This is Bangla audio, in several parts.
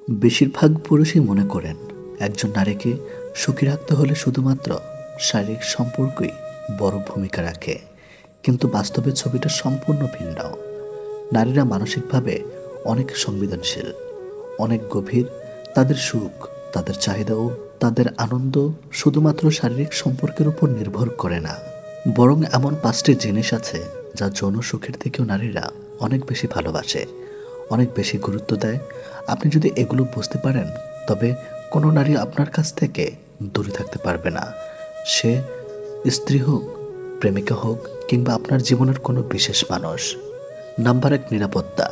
বেশিরভাগ পুরুষই মনে করেন একজন নারীকে সুখী রাখতে হলে শুধুমাত্র শারীরিক সম্পর্কই বড় ভূমিকা রাখে, কিন্তু বাস্তবে ছবিটা সম্পূর্ণ ভিন্ন। নারীরা মানসিকভাবে অনেক সংবেদনশীল, অনেক গভীর। তাদের সুখ, তাদের চাহিদা ও তাদের আনন্দ শুধুমাত্র শারীরিক সম্পর্কের উপর নির্ভর করে না, বরং এমন 5টি জিনিস আছে যা যৌন সুখের থেকেও নারীরা অনেক বেশি ভালোবাসে, অনেক বেশি গুরুত্ব দেয়। আপনি যদি এগুলো বুঝতে পারেন, তবে কোনো নারী আপনার কাছ থেকে দূরে থাকতে পারবে না। সে স্ত্রী হোক, প্রেমিকা হোক, কিংবা আপনার জীবনের কোনো বিশেষ মানুষ। নাম্বার 1, নিরাপত্তা।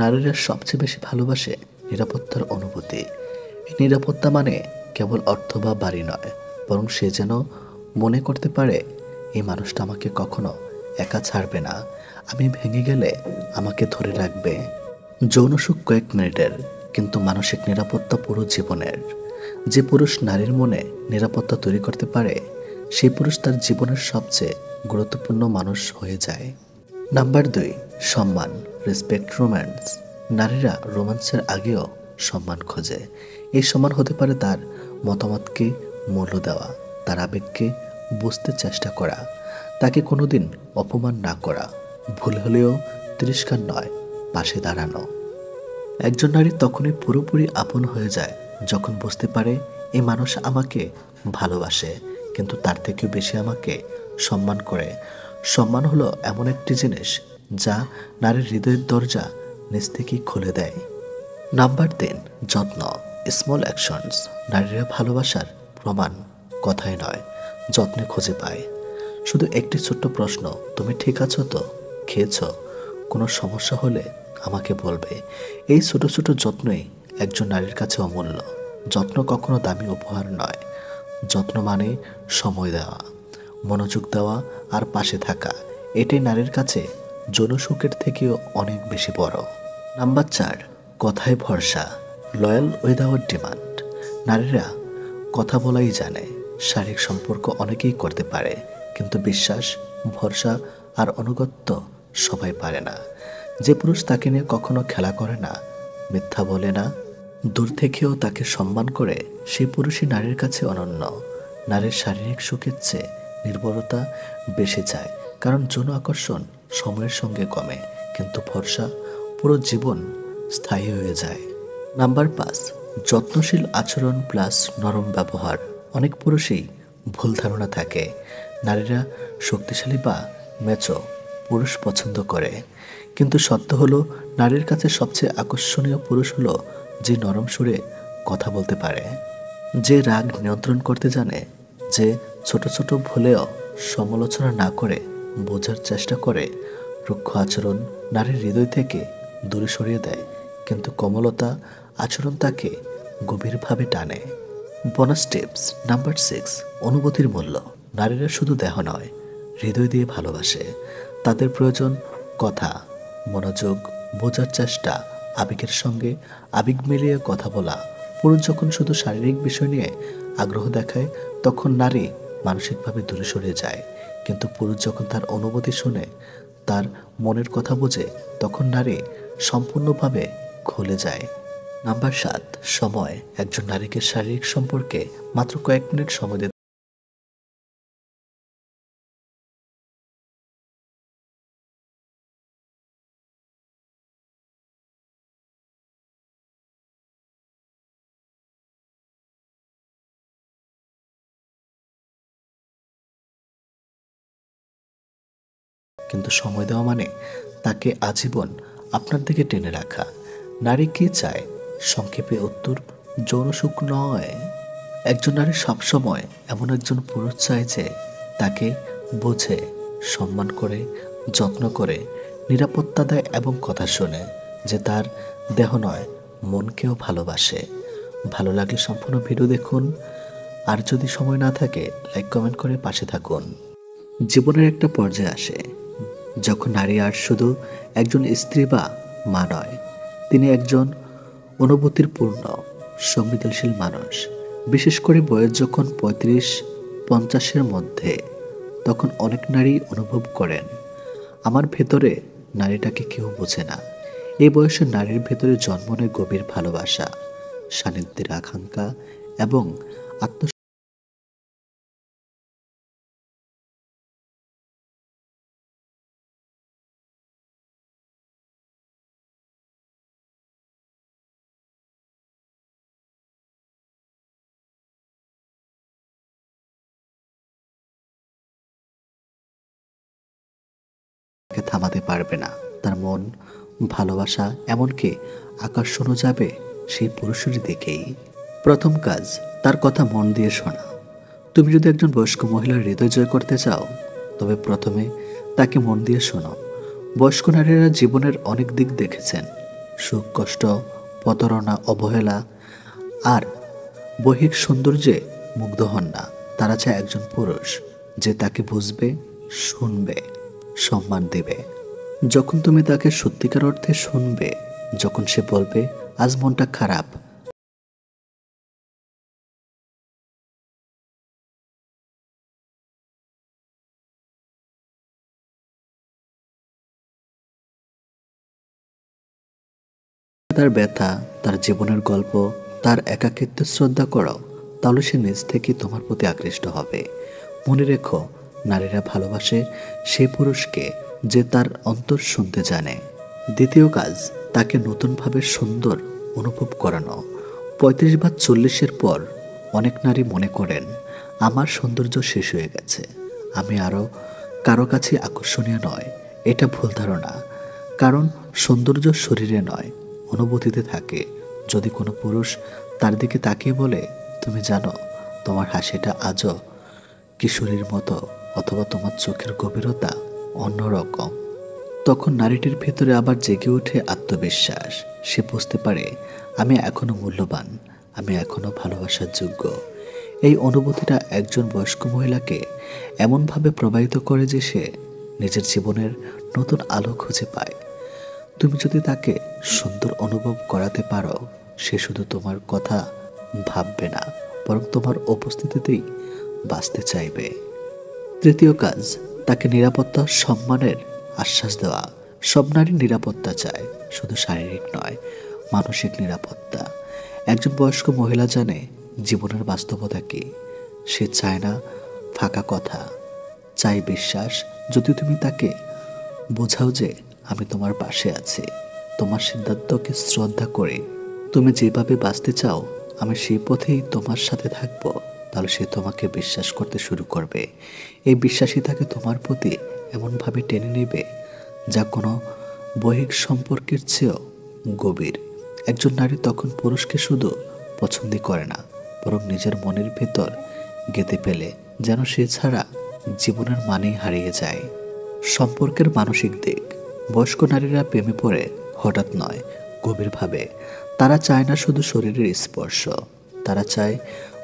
নারীরা সবচেয়ে বেশি ভালোবাসে নিরাপত্তার অনুভূতি। এই নিরাপত্তা মানে কেবল অর্থ বা বাড়ি নয়, বরং সে যেন মনে করতে পারে এই মানুষটা আমাকে কখনো একা ছাড়বে না, আমি ভেঙে গেলে আমাকে ধরে রাখবে। যৌন সুখ কয়েক মিনিটের, কিন্তু মানসিক নিরাপত্তা পুরো জীবনের। যে পুরুষ নারীর মনে নিরাপত্তা তৈরি করতে পারে, সেই পুরুষ তার জীবনের সবচেয়ে গুরুত্বপূর্ণ মানুষ হয়ে যায়। নাম্বার 2, সম্মান, রেসপেক্ট, রোম্যান্স। নারীরা রোম্যান্সের আগেও সম্মান খোঁজে। এই সম্মান হতে পারে তার মতামতকে মূল্য দেওয়া, তার আবেগকে বুঝতে চেষ্টা করা, তাকে কোনোদিন অপমান না করা, ভুল হলেও তিরস্কার নয়, পাশে দাঁড়ানো। একজন নারী তখনই পুরোপুরি আপন হয়ে যায় যখন বুঝতে পারে এই মানুষ আমাকে ভালোবাসে, কিন্তু তার থেকেও বেশি আমাকে সম্মান করে। সম্মান হলো এমন একটি জিনিস যা নারীর হৃদয়ের দরজা নিজ থেকেই খুলে দেয়। নাম্বার 3, যত্ন, স্মল অ্যাকশনস। নারীরা ভালোবাসার প্রমাণ কথায় নয়, যত্নে খুঁজে পায়। শুধু একটি ছোট্ট প্রশ্ন, তুমি ঠিক আছো তো, খেয়েছ, কোনো সমস্যা হলে আমাকে বলবে। এই ছোট ছোট যত্নই একজন নারীর কাছে অমূল্য। যত্ন কখনো দামি উপহার নয়। যত্ন মানে সময় দেওয়া, মনোযোগ দেওয়া আর পাশে থাকা। এটাই নারীর কাছে যৌন সুখের থেকেও অনেক বেশি বড়। নাম্বার 4, কথায় ভরসা, লয়াল উইদাউট ডিমান্ড। নারীরা কথা বলাই জানে। শারীরিক সম্পর্ক অনেকেই করতে পারে, কিন্তু বিশ্বাস, ভরসা আর অনুগত্য সবাই পারে না। যে পুরুষ তাকে নিয়ে কখনো খেলা করে না, মিথ্যা বলে না, দূর থেকেও তাকে সম্মান করে, সেই পুরুষই নারীর কাছে অনন্য। নারীর শারীরিক সুখের চেয়ে নির্ভরতা বেশি চায়, কারণ যৌন আকর্ষণ সময়ের সঙ্গে কমে, কিন্তু ভরসা পুরো জীবন স্থায়ী হয়ে যায়। নাম্বার 5, যত্নশীল আচরণ প্লাস নরম ব্যবহার। অনেক পুরুষই ভুল ধারণা থাকে নারীরা শক্তিশালী বা মেচো পুরুষ পছন্দ করে, কিন্তু সত্য হলো নারীর কাছে সবচেয়ে আকর্ষণীয় পুরুষ হলো যে নরম সুরে কথা বলতে পারে, যে রাগ নিয়ন্ত্রণ করতে জানে, যে ছোট ছোট ভুলেও সমালোচনা না করে বোঝার চেষ্টা করে। রুক্ষ আচরণ নারীর হৃদয় থেকে দূরে সরিয়ে দেয়, কিন্তু কোমলতা আচরণ তাকে গভীরভাবে টানে। বোনাস টিপস নাম্বার 6, অনুভূতির মূল্য। নারীরা শুধু দেহ নয়, হৃদয় দিয়ে ভালোবাসে। তাদের প্রয়োজন কথা, মনোযোগ, বোঝার চেষ্টা, আবেগের সঙ্গে আবেগ মিলিয়ে কথা বলা। পুরুষ যখন শুধু শারীরিক বিষয় নিয়ে আগ্রহ দেখায়, তখন নারী মানসিকভাবে দূরে সরে যায়, কিন্তু পুরুষ যখন তার অনুভূতি শুনে, তার মনের কথা বোঝে, তখন নারী সম্পূর্ণভাবে খুলে যায়। নাম্বার 7, সময়। একজন নারীকে শারীরিক সম্পর্কে মাত্র কয়েক মিনিট সময় দিতে কিন্তু সময় দেওয়া মানে তাকে আজীবন আপনার দিকে টেনে রাখা। নারী কি চায়? সংক্ষেপে উত্তর, যৌন সুখ নয়। একজন নারী সবসময় এমন একজন পুরুষ চায় যে তাকে বোঝে, সম্মান করে, যত্ন করে, নিরাপত্তা দেয় এবং কথা শোনে, যে তার দেহ নয়, মনকেও ভালোবাসে। ভালো লাগলে সম্পূর্ণ ভিডিও দেখুন, আর যদি সময় না থাকে লাইক কমেন্ট করে পাশে থাকুন। জীবনের একটা পর্যায়ে আসে যখন নারী আর শুধু একজন স্ত্রী বা মা নয়, তিনি একজন অনুভূতির পূর্ণ, সংবেদনশীল মানুষ। বিশেষ করে বয়স যখন 35-50-এর মধ্যে, তখন অনেক নারী অনুভব করেন, আমার ভেতরে নারীটাকে কেউ বোঝে না। এই বয়সে নারীর ভেতরে জন্ম নেয় গভীর ভালোবাসা, সান্নিধ্যের আকাঙ্ক্ষা এবং আত্ম থামাতে পারবে না। তার মন, ভালোবাসা, এমনকি আকর্ষণও যাবে সেই পুরুষের দিকেই। প্রথম কাজ, তার কথা মন দিয়ে শোনা। তুমি যদি একজন বয়স্ক মহিলার হৃদয় জয় করতে চাও, তবে প্রথমে তাকে মন দিয়ে শোনো। বয়স্ক নারীরা জীবনের অনেক দিক দেখেছেন, সুখ, কষ্ট, প্রতারণা, অবহেলা, আর বহিক সৌন্দর্যে মুগ্ধ হন না। তারা চায় একজন পুরুষ যে তাকে বুঝবে, শুনবে, সম্মান দেবে। যখন তুমি তাকে সত্যিকার অর্থে শুনবে, যখন সে বলবে আজ মনটা খারাপ, তার ব্যথা, তার জীবনের গল্প, তার একাকিত্ব শ্রদ্ধা করো, তাহলে সে নিজ থেকে তোমার প্রতি আকৃষ্ট হবে। মনে রেখো, নারীরা ভালোবাসে সেই পুরুষকে যে তার অন্তর শুনতে জানে। দ্বিতীয় কাজ, তাকে নতুনভাবে সুন্দর অনুভব করানো। ৩৫ বা ৪০-এর পর অনেক নারী মনে করেন আমার সৌন্দর্য শেষ হয়ে গেছে, আমি আরও কারো কাছে আকর্ষণীয় নয়। এটা ভুল ধারণা। কারণ সৌন্দর্য শরীরে নয়, অনুভূতিতে থাকে। যদি কোনো পুরুষ তার দিকে তাকিয়ে বলে, তুমি জানো তোমার হাসিটা আজও কিশোরীর মতো, অথবা তোমার চোখের গভীরতা অন্যরকম, তখন নারীটির ভেতরে আবার জেগে ওঠে আত্মবিশ্বাস। সে বুঝতে পারে আমি এখনো মূল্যবান, আমি এখনো ভালোবাসার যোগ্য। এই অনুভূতিটা একজন বয়স্ক মহিলাকে এমনভাবে প্রবাহিত করে যে সে নিজের জীবনের নতুন আলো খুঁজে পায়। তুমি যদি তাকে সুন্দর অনুভব করাতে পারো, সে শুধু তোমার কথা ভাববে না, বরং তোমার উপস্থিতিতেই বাঁচতে চাইবে। তৃতীয় কাজ, তাকে নিরাপত্তা, সম্মানের আশ্বাস দেওয়া। সব নারী নিরাপত্তা চায়, শুধু শারীরিক নয়, মানসিক নিরাপত্তা। একজন বয়স্ক মহিলা জানে জীবনের বাস্তবতা কি। সে চায় না ফাঁকা কথা, চাই বিশ্বাস। যদি তুমি তাকে বোঝাও যে আমি তোমার পাশে আছি, তোমার সিদ্ধান্তকে শ্রদ্ধা করে, তুমি যেভাবে বাঁচতে চাও আমি সেই পথেই তোমার সাথে থাকব, তাহলে সে তোমাকে বিশ্বাস করতে শুরু করবে। এই বিশ্বাসই তাকে তোমার প্রতি এমনভাবে টেনে নেবে যা কোনো বৈহিক সম্পর্কের চেয়েও গভীর। একজন নারী তখন পুরুষকে শুধু পছন্দই করে না, বরং নিজের মনের ভেতর গেঁথে ফেলে, যেন সে ছাড়া জীবনের মানেই হারিয়ে যায়। সম্পর্কের মানসিক দিক, বয়স্ক নারীরা প্রেমে পড়ে হঠাৎ নয়, গভীরভাবে। তারা চায় না শুধু শরীরের স্পর্শ, তারা চায়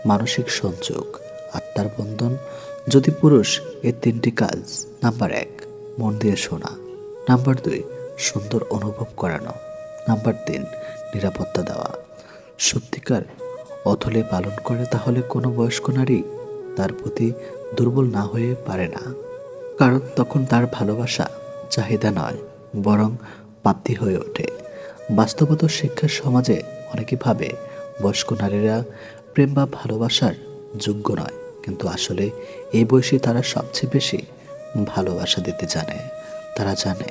মানসিক সংযোগ, আত্মার বন্ধন। যদি পুরুষ এই তিনটি কাজ, নাম্বার ১ মন দিয়ে শোনা, নাম্বার ২ সুন্দর অনুভব করানো, নাম্বার ৩ নিরাপত্তা দেওয়া, সত্যিকার অথলে পালন করে, তাহলে কোনো বয়স্ক নারী তার প্রতি দুর্বল না হয়ে পারে না। কারণ তখন তার ভালোবাসা চাহিদা নয়, বরং প্রাপ্তি হয়ে ওঠে। বাস্তবতা শিক্ষার সমাজে অনেকে ভাবে বয়স্ক নারীরা প্রেম বা ভালোবাসার যোগ্য নয়, কিন্তু আসলে এই বয়সে তারা সবচেয়ে বেশি ভালোবাসা দিতে জানে। তারা জানে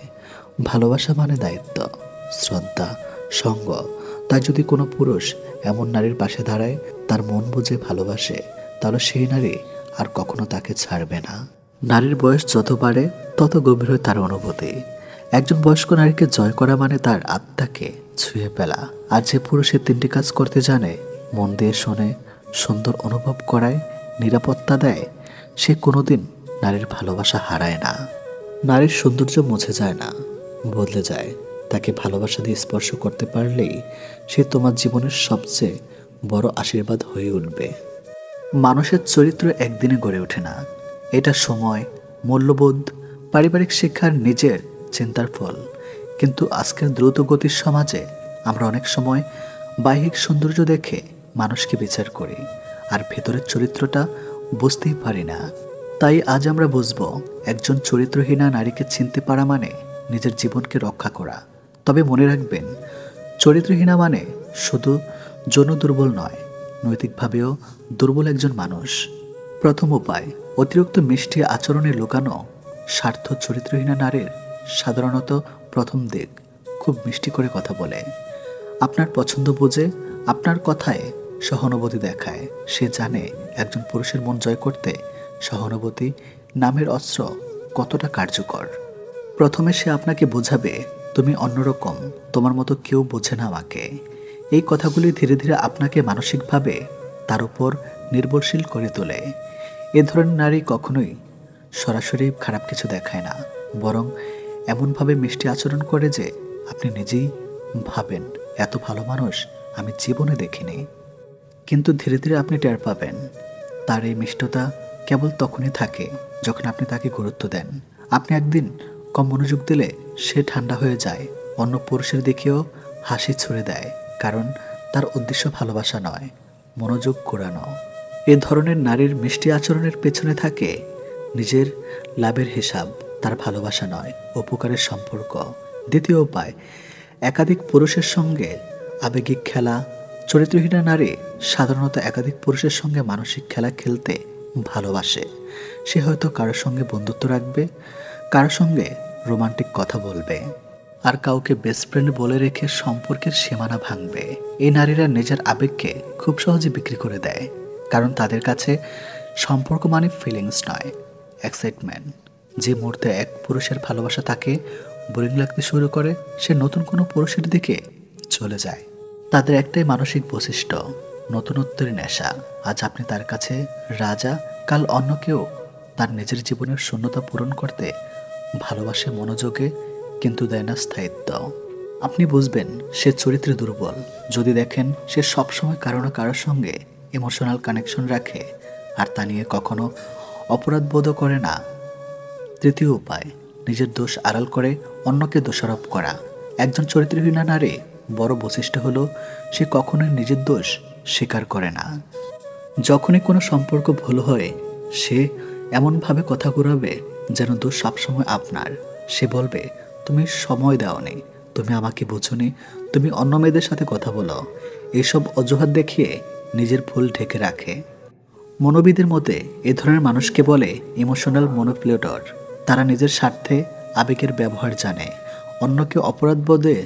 ভালোবাসা মানে দায়িত্ব, শ্রদ্ধা, সঙ্গ। তাই যদি কোনো পুরুষ এমন নারীর পাশে দাঁড়ায়, তার মন বুঝে ভালোবাসে, তাহলে সেই নারী আর কখনো তাকে ছাড়বে না। নারীর বয়স যত বাড়ে তত গভীর হয় তার অনুভূতি। একজন বয়স্ক নারীকে জয় করা মানে তার আত্মাকে ছুঁয়ে ফেলা। আর যে পুরুষের তিনটি কাজ করতে জানে, মন দিয়ে শোনে, সুন্দর অনুভব করায়, নিরাপত্তা দেয়, সে কোনোদিন নারীর ভালোবাসা হারায় না। নারীর সৌন্দর্য মুছে যায় না, বদলে যায়। তাকে ভালোবাসা দিয়ে স্পর্শ করতে পারলেই সে তোমার জীবনের সবচেয়ে বড় আশীর্বাদ হয়ে উঠবে। মানুষের চরিত্র একদিনে গড়ে ওঠে না, এটা সময়, মূল্যবোধ, পারিবারিক শিক্ষার, নিজের চিন্তার ফল। কিন্তু আজকের দ্রুতগতির সমাজে আমরা অনেক সময় বাহ্যিক সৌন্দর্য দেখে মানুষকে বিচার করি, আর ভেতরের চরিত্রটা বুঝতেই পারি না। তাই আজ আমরা বুঝব, একজন চরিত্রহীনা নারীকে চিনতে পারা মানে নিজের জীবনকে রক্ষা করা। তবে মনে রাখবেন, চরিত্রহীনা মানে শুধু যৌন দুর্বল নয়, নৈতিকভাবেও দুর্বল একজন মানুষ। প্রথম উপায়, অতিরিক্ত মিষ্টি আচরণে লুকানো স্বার্থ। চরিত্রহীনা নারীর সাধারণত প্রথম দিক খুব মিষ্টি করে কথা বলে, আপনার পছন্দ বুঝে আপনার কথায় সহানুভূতি দেখায়। সে জানে একজন পুরুষের মন জয় করতে সহানুভূতি নামের অস্ত্র কতটা কার্যকর। প্রথমে সে আপনাকে বোঝাবে, তুমি অন্যরকম, তোমার মতো কেউ বোঝে না আমাকে। এই কথাগুলি ধীরে ধীরে আপনাকে মানসিকভাবে তার উপর নির্ভরশীল করে তোলে। এ ধরনের নারী কখনোই সরাসরি খারাপ কিছু দেখায় না, বরং এমনভাবে মিষ্টি আচরণ করে যে আপনি নিজেই ভাবেন, এত ভালো মানুষ আমি জীবনে দেখিনি। কিন্তু ধীরে ধীরে আপনি টের পাবেন তার এই মিষ্টতা কেবল তখনই থাকে যখন আপনি তাকে গুরুত্ব দেন। আপনি একদিন কম মনোযোগ দিলে সে ঠান্ডা হয়ে যায়, অন্য পুরুষের দিকেও হাসি ছুড়ে দেয়, কারণ তার উদ্দেশ্য ভালোবাসা নয়, মনোযোগ ঘোরানো। এ ধরনের নারীর মিষ্টি আচরণের পেছনে থাকে নিজের লাভের হিসাব, তার ভালোবাসা নয়, উপকারের সম্পর্ক। দ্বিতীয় উপায়, একাধিক পুরুষের সঙ্গে আবেগিক খেলা। চরিত্রহীনা নারী সাধারণত একাধিক পুরুষের সঙ্গে মানসিক খেলা খেলতে ভালোবাসে। সে হয়তো কারোর সঙ্গে বন্ধুত্ব রাখবে, কারোর সঙ্গে রোমান্টিক কথা বলবে, আর কাউকে বেস্ট ফ্রেন্ড বলে রেখে সম্পর্কের সীমানা ভাঙবে। এই নারীরা নিজের আবেগকে খুব সহজে বিক্রি করে দেয়, কারণ তাদের কাছে সম্পর্ক মানে ফিলিংস নয়, এক্সাইটমেন্ট। যে মুহূর্তে এক পুরুষের ভালোবাসা তাকে বোরিং লাগতে শুরু করে, সে নতুন কোনো পুরুষের দিকে চলে যায়। তাদের একটাই মানসিক বৈশিষ্ট্য, নতুনত্বের নেশা। আজ আপনি তার কাছে রাজা, কাল অন্য কেউ তার নিজের জীবনের শূন্যতা পূরণ করতে ভালোবাসে মনোযোগে, কিন্তু দেয় না স্থায়িত্ব। আপনি বুঝবেন সে চরিত্রে দুর্বল যদি দেখেন সে সবসময় কারো না কারোর সঙ্গে ইমোশনাল কানেকশন রাখে, আর তা নিয়ে কখনো অপরাধবোধও করে না। তৃতীয় উপায়, নিজের দোষ আড়াল করে অন্যকে দোষারোপ করা। একজন চরিত্রহীনা নারী বড় বৈশিষ্ট্য হলো সে কখনোই নিজের দোষ স্বীকার করে না। যখনই কোনো সম্পর্ক ভুল হয় সে এমনভাবে কথা ঘুরাবে যেন দোষ সবসময় আপনার। সে বলবে, তুমি সময় দাওনি, তুমি আমাকে বোঝোনি, তুমি অন্য মেয়েদের সাথে কথা বলো। এইসব অজুহাত দেখিয়ে নিজের ভুল ঢেকে রাখে। মনোবিদের মতে এ ধরনের মানুষকে বলে ইমোশনাল মনোপ্লেটর। তারা নিজের স্বার্থে আবেগের ব্যবহার জানে, অন্যকে অপরাধবোধে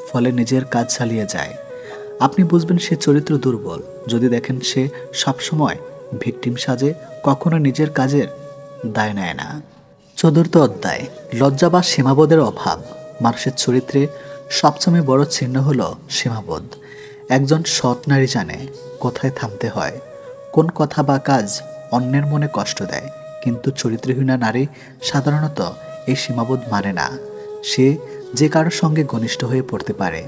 ফলে নিজের কাজ চালিয়ে যায়। আপনি বুঝবেন সে চরিত্র দুর্বল যদি দেখেন সে সবসময় ভিকটিম সাজে, কখনো নিজের কাজের দায় নেয় না। চতুর্থ অধ্যায়, লজ্জা বা সীমাবোধের অভাব। মানুষের চরিত্রে সবচেয়ে বড় চিহ্ন হলো সীমাবোধ। একজন সৎ নারী জানে কোথায় থামতে হয়, কোন কথা বা কাজ অন্যের মনে কষ্ট দেয়, কিন্তু চরিত্রহীনা নারী সাধারণত এই সীমাবোধ মানে না। সে যে কারোর সঙ্গে ঘনিষ্ঠ হয়ে পড়তে পারে,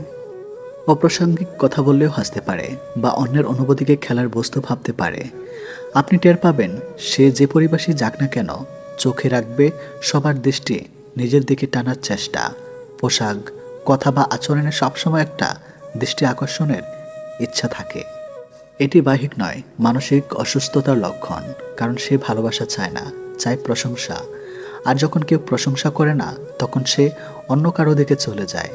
অপ্রাসঙ্গিক কথা বললেও হাসতে পারে, বা অন্যের অনুভূতিকে খেলার বস্তু ভাবতে পারে। আপনি টের পাবেন সে যে পরিবেশে যাক না কেন চোখে রাখবে সবার দৃষ্টি নিজের দিকে টানার চেষ্টা। পোশাক, কথা বা আচরণে সবসময় একটা দৃষ্টি আকর্ষণের ইচ্ছা থাকে। এটি বাহ্যিক নয়, মানসিক অসুস্থতার লক্ষণ, কারণ সে ভালোবাসা চায় না, চায় প্রশংসা। আর যখন কেউ প্রশংসা করে না তখন সে অন্য কারো দিকে চলে যায়।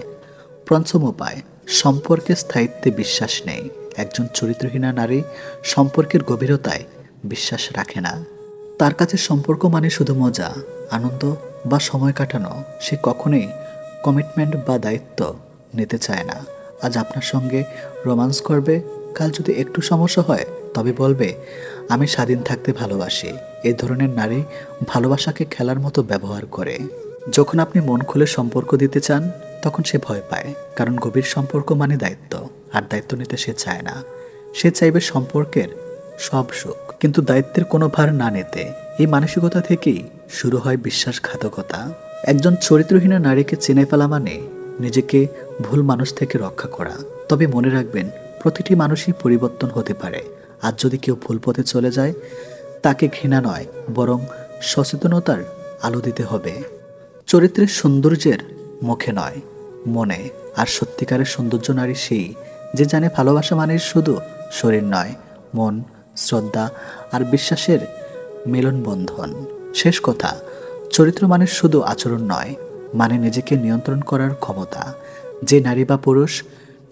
পঞ্চম উপায়, সম্পর্কের স্থায়িত্বে বিশ্বাস নেই। একজন চরিত্রহীনা নারী সম্পর্কের গভীরতায় বিশ্বাস রাখে না। তার কাছে সম্পর্ক মানে শুধু মজা, আনন্দ বা সময় কাটানো। সে কখনোই কমিটমেন্ট বা দায়িত্ব নিতে চায় না। আজ আপনার সঙ্গে রোমান্স করবে, কাল যদি একটু সমস্যা হয় তবে বলবে, আমি স্বাধীন থাকতে ভালোবাসি। এই ধরনের নারী ভালোবাসাকে খেলার মতো ব্যবহার করে। যখন আপনি মন খুলে সম্পর্ক দিতে চান তখন সে ভয় পায়, কারণ গভীর সম্পর্ক মানে দায়িত্ব, আর দায়িত্ব নিতে সে চায় না। সে চাইবে সম্পর্কের সব সুখ, কিন্তু দায়িত্বের কোনো ভার না নিতে। এই মানসিকতা থেকেই শুরু হয় বিশ্বাসঘাতকতা। একজন চরিত্রহীনা নারীকে চিনে ফেলা মানে নিজেকে ভুল মানুষ থেকে রক্ষা করা। তবে মনে রাখবেন, প্রতিটি মানুষই পরিবর্তন হতে পারে। আজ যদি কেউ ভুল পথে চলে যায় তাকে ঘৃণা নয়, বরং সচেতনতার আলো দিতে হবে। চরিত্রের সৌন্দর্যের মুখে নয়, মনে। আর সত্যিকারের সৌন্দর্য নারী সেই যে জানে ভালোবাসা মানে শুধু শরীর নয়, মন, শ্রদ্ধা আর বিশ্বাসের মেলনবন্ধন। শেষ কথা, চরিত্র মানে শুধু আচরণ নয়, মানে নিজেকে নিয়ন্ত্রণ করার ক্ষমতা। যে নারী বা পুরুষ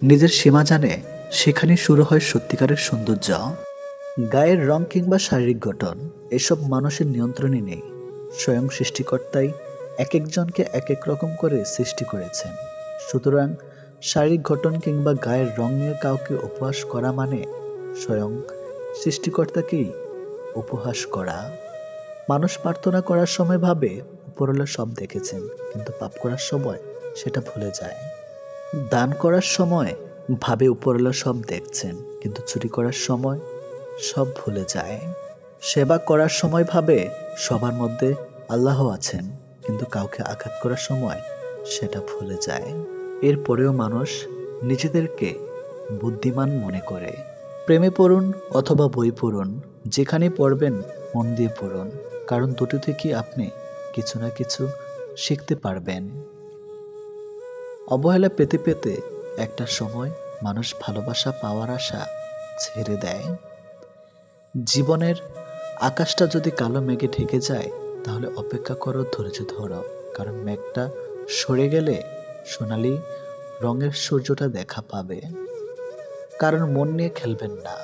নিজের সীমা জানে সেখানে শুরু হয় সত্যিকারের সৌন্দর্য। গায়ের রং কিংবা শারীরিক গঠন এসব মানুষের নিয়ন্ত্রণে নেই। স্বয়ং সৃষ্টিকর্তাই এক একজনকে এক এক রকম করে সৃষ্টি করেছেন। সুতরাং শারীরিক গঠন কিংবা গায়ের রং নিয়ে কাউকে উপহাস করা মানে স্বয়ং সৃষ্টিকর্তাকেই উপহাস করা। মানুষ প্রার্থনা করার সময় ভাবে উপরওয়ালা সব দেখেছেন, কিন্তু পাপ করার সময় সেটা ভুলে যায়। দান করার সময় ভাবে উপরওয়ালা সব দেখছেন, কিন্তু চুরি করার সময় সব ভুলে যায়। সেবা করার সময় ভাবে সবার মধ্যে আল্লাহ আছেন, কিন্তু কাউকে আঘাত করার সময় সেটা ভুলে যায়। এরপরেও মানুষ নিজেদেরকে বুদ্ধিমান মনে করে। প্রেমে পড়ুন অথবা বই পড়ুন, যেখানে পড়বেন মন দিয়ে পড়ুন, কারণ দুটো থেকে আপনি কিছু না কিছু শিখতে পারবেন। অবহেলা পেতে পেতে একটা সময় মানুষ ভালোবাসা পাওয়ার আশা ছেড়ে দেয়। জীবনের আকাশটা যদি কালো মেঘে ঢেকে যায়, তাহলে অপেক্ষা করো, ধৈর্য ধরো, কারণ মেঘটা সরে গেলে সোনালি রঙের সূর্যটা দেখা পাবে। কারণ মন নিয়ে খেলবেন না।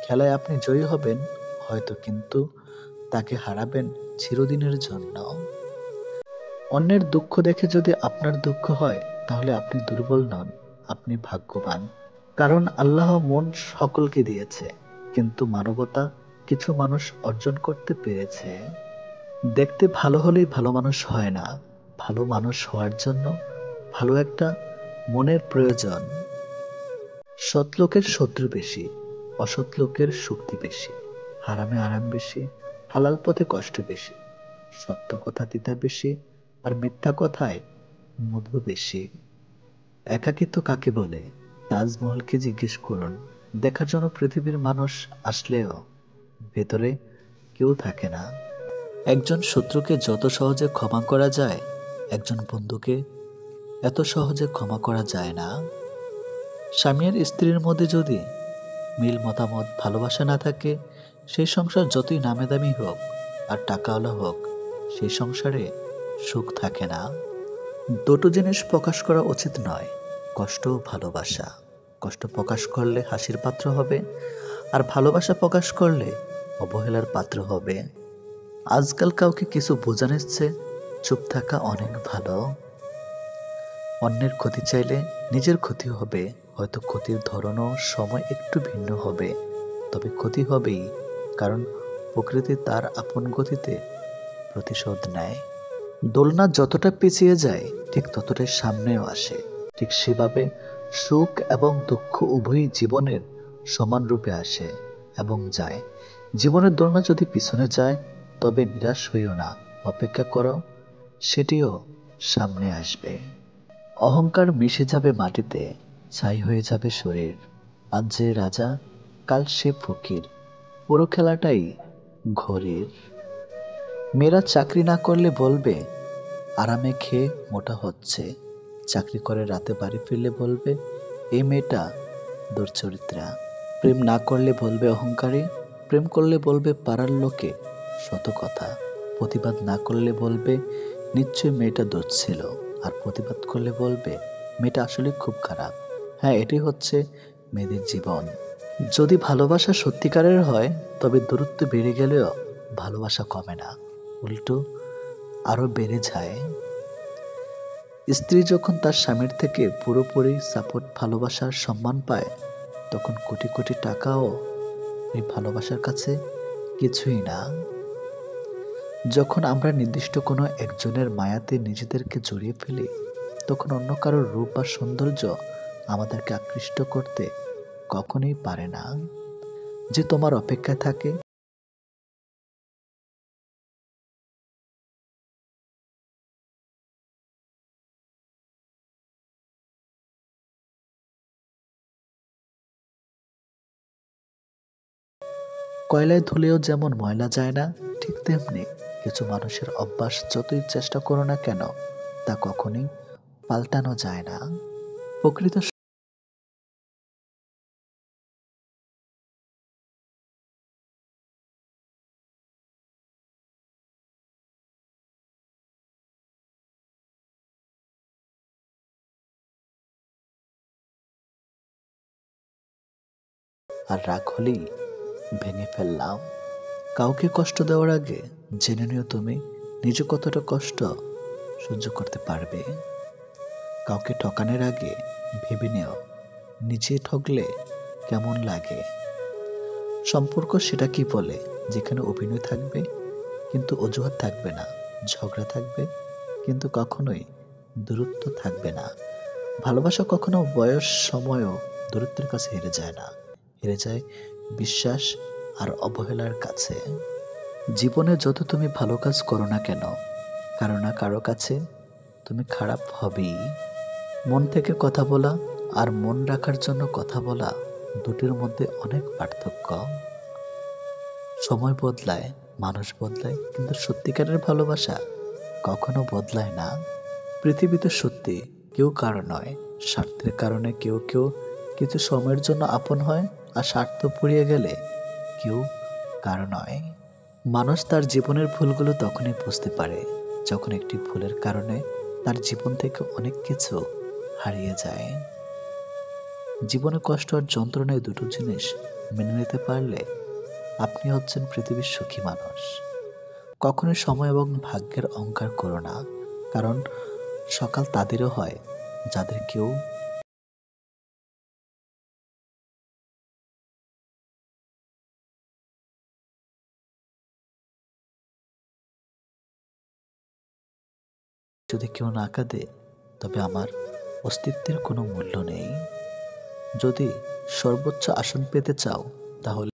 খেলায় আপনি জয়ী হবেন হয়তো, কিন্তু তাকে হারাবেন চিরদিনের জন্য। অন্যের দুঃখ দেখে যদি আপনার দুঃখ হয়, তাহলে আপনি দুর্বল নন, আপনি ভাগ্যবান। কারণ আল্লাহ মন সকলকে দিয়েছে, কিন্তু মানবতা কিছু মানুষ অর্জন করতে পেরেছে। দেখতে ভালো হলেই ভালো মানুষ হয় না। ভালো মানুষ হওয়ার জন্য ভালো একটা মনের প্রয়োজন। সৎ লোকের শত্রু বেশি, অসৎ লোকের শক্তি বেশি। হারামে আরাম বেশি, হালাল পথে কষ্ট বেশি। সত্য কথা তিতা বেশি, আর মিথ্যা কথায় মধু বেশি। একাকিত্ব কাকে বলে? তাজমহলকে জিজ্ঞেস করুন। দেখার জন্য পৃথিবীর মানুষ আসলেও ভেতরে কেউ থাকে না। একজন শত্রুকে যত সহজে ক্ষমা করা যায়, একজন বন্ধুকে এত সহজে ক্ষমা করা যায় না। স্বামী আর স্ত্রীর মধ্যে যদি মিল মতামত ভালোবাসা না থাকে, সেই সংসার যতই নামে দামি হোক আর টাকাওয়ালা হোক, সেই সংসারে সুখ থাকে না। দুটো জিনিস প্রকাশ করা উচিত নয়, কষ্ট ও ভালোবাসা। কষ্ট প্রকাশ করলে হাসির পাত্র হবে, আর ভালোবাসা প্রকাশ করলে অবহেলার পাত্র হবে। আজকাল কাউকে কিছু বোঝানোর চেয়ে চুপ থাকা অনেক ভালো। অন্যের ক্ষতি চাইলে নিজের ক্ষতি হবে, হয়তো ক্ষতির ধরনও সময় একটু ভিন্ন হবে, তবে ক্ষতি হবেই, কারণ প্রকৃতি তার আপন গতিতে প্রতিশোধ নেয়। দোলনা যতটা পিছিয়ে যায়, ঠিক ততটাই সামনেও আসে। ঠিক সেভাবে সুখ এবং দুঃখ উভয়ই জীবনের সমান রূপে আসে এবং যায়। জীবনের দোলনা যদি পিছনে যায়, তবে নিরাশ হইও না, অপেক্ষা করো, সেটিও সামনে আসবে। অহংকার মিশে যাবে মাটিতে, ছাই হয়ে যাবে শরীর। আজ যে রাজা, কাল সে ফকির, পুরো খেলাটাই ঘড়ির। মেয়েরা চাকরি না করলে বলবে আরামে খেয়ে মোটা হচ্ছে, চাকরি করে রাতে বাড়ি ফিরলে বলবে এই মেয়েটা দুর্চরিত্রা। প্রেম না করলে বলবে অহংকারী, প্রেম করলে বলবে পাড়ার লোকে শত কথা। প্রতিবাদ না করলে বলবে নিশ্চয়ই মেয়েটা দোষ ছিল, আর প্রতিবাদ করলে বলবে মেয়েটা আসলে খুব খারাপ। হ্যাঁ, এটি হচ্ছে মেয়েদের জীবন। যদি ভালোবাসা সত্যিকারের হয়, তবে দূরত্ব বেড়ে গেলেও ভালোবাসা কমে না, উল্টো আরো বেড়ে যায়। স্ত্রী যখন তার স্বামীর থেকে পুরোপুরি সাপোর্ট, ভালোবাসার সম্মান পায়, তখন কোটি কোটি টাকাও এই ভালোবাসার কাছে কিছুই না। যখন আমরা নির্দিষ্ট কোনো একজনের মায়াতে নিজেদেরকে জড়িয়ে ফেলি, তখন অন্য কারোর রূপ বা সৌন্দর্য আমাদেরকে আকৃষ্ট করতে কখনোই পারে না। যে তোমার অপেক্ষায় থাকে, কয়লায় ধুলেও যেমন ময়লা যায় না, ঠিক তেমনি কিছু মানুষের অভ্যাস যতই চেষ্টা করো না কেন, তা কখনোই পাল্টানো যায় না। প্রকৃত আর রাগ হলেই ভেঙে ফেললাম। কাউকে কষ্ট দেওয়ার আগে জেনে নিও তুমি নিজে কতটা কষ্ট সহ্য করতে পারবে। কাউকে ঠকানোর আগে ভেবে নিও নিজে ঠকলে কেমন লাগে। সম্পর্ক সেটা কি বলে যেখানে অভিনয় থাকবে কিন্তু অজুহাত থাকবে না, ঝগড়া থাকবে কিন্তু কখনোই দূরত্ব থাকবে না। ভালোবাসা কখনো বয়স সময়ও দূরত্বের কাছে হেরে যায় না, হেরে যায় বিশ্বাস আর অবহেলার কাছে। জীবনে যত তুমি ভালো কাজ করো না কেন, কারো না কারো কাছে তুমি খারাপ হবেই। মন থেকে কথা বলা আর মন রাখার জন্য কথা বলা দুটির মধ্যে অনেক পার্থক্য। সময় বদলায়, মানুষ বদলায়, কিন্তু সত্যিকারের ভালোবাসা কখনো বদলায় না। পৃথিবীতে সত্যি কেউ কারো নয়, স্বার্থের কারণে কেউ কেউ কিছু সময়ের জন্য আপন হয়, আর স্বার্থ পুড়িয়ে গেলে কেউ কারো নয়। মানুষ তার জীবনের ভুলগুলো তখনই বুঝতে পারে যখন একটি ভুলের কারণে তার জীবন থেকে অনেক কিছু হারিয়ে যায়। জীবনে কষ্ট আর যন্ত্রণায় দুটো জিনিস মেনে নিতে পারলে আপনি হচ্ছেন পৃথিবীর সুখী মানুষ। কখনোই সময় এবং ভাগ্যের অহংকার করো না, কারণ সকাল তাদেরও হয় যাদের কেউ যদি কেউ না কাঁদে তবে আমার অস্তিত্বের কোনো মূল্য নেই। যদি সর্বোচ্চ আসন পেতে চাও তাহলে